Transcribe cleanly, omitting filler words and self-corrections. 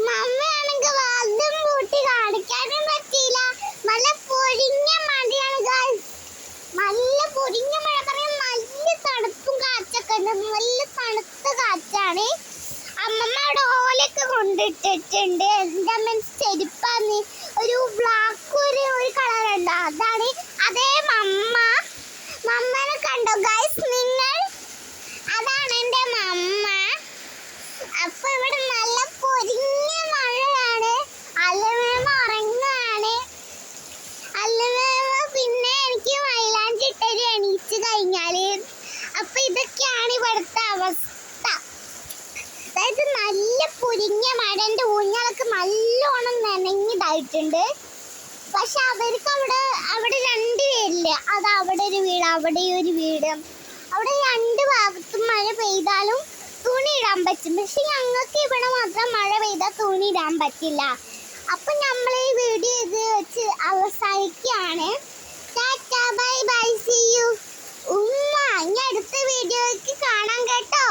മമ്മയാണെങ്കിൽ വാതിലും പൂട്ടി കാണിക്കാനും പറ്റിയില്ല. നല്ല പൊരിഞ്ഞ മഴയാണ് ഗൈസ്. നല്ല പൊരിഞ്ഞ മഴ പറയാൻ നല്ല തണുപ്പും കാറ്റൊക്കെ ഉണ്ട്. നല്ല തണുത്ത കാറ്റാണ്. അമ്മമ്മ അവിടെ ഓലൊക്കെ കൊണ്ടിട്ടിട്ടുണ്ട്. എന്താ മീൻസ് ചെരുപ്പാന്ന് ഒരു ബ്ലാക്ക് ഒരു കളർ ഉണ്ട്. അതാണ് അതേ മമ്മനെ കണ്ടോ ഗൈസ് നിങ്ങൾ? അതാണ് എൻ്റെ മമ്മ. അപ്പൊ ഇവിടെ നല്ല പൊരിഞ്ഞ മഴയാണ്. അല്ലമേമ ഉറങ്ങാണ്. അല്ലമേമ പിന്നെ എനിക്ക് മൈലാഞ്ചി ഇട്ടൊരു എണീച്ച് കഴിഞ്ഞാല് അപ്പൊ ഇതൊക്കെയാണ് ഇവിടുത്തെ അവസ്ഥ. അതായത് നല്ല പൊരിഞ്ഞ മഴ. എൻ്റെ ഊഞ്ഞാലൊക്കെ നല്ലോണം നനഞ്ഞതായിട്ടുണ്ട്. പക്ഷെ അവർക്ക് അവിടെ രണ്ടുപേരില്ല. അത് അവിടെ ഒരു വീട്, അവിടെ ഒരു വീട്. അവിടെ രണ്ട് ഭാഗത്തും മഴ പെയ്താലും തുണി ഇടാൻ പറ്റും. പക്ഷെ ഞങ്ങൾക്ക് ഇവിടെ മാത്രം മഴ പെയ്താൽ തുണി ഇടാൻ പറ്റില്ല. അപ്പൊ നമ്മൾ ഈ വീഡിയോ ഇത് വെച്ച് അവസാനിക്കുകയാണ്. Tata bye bye, see you. ഉമ്മ ഇനി അടുത്ത വീഡിയോയ്ക്ക് കാണാം കേട്ടോ.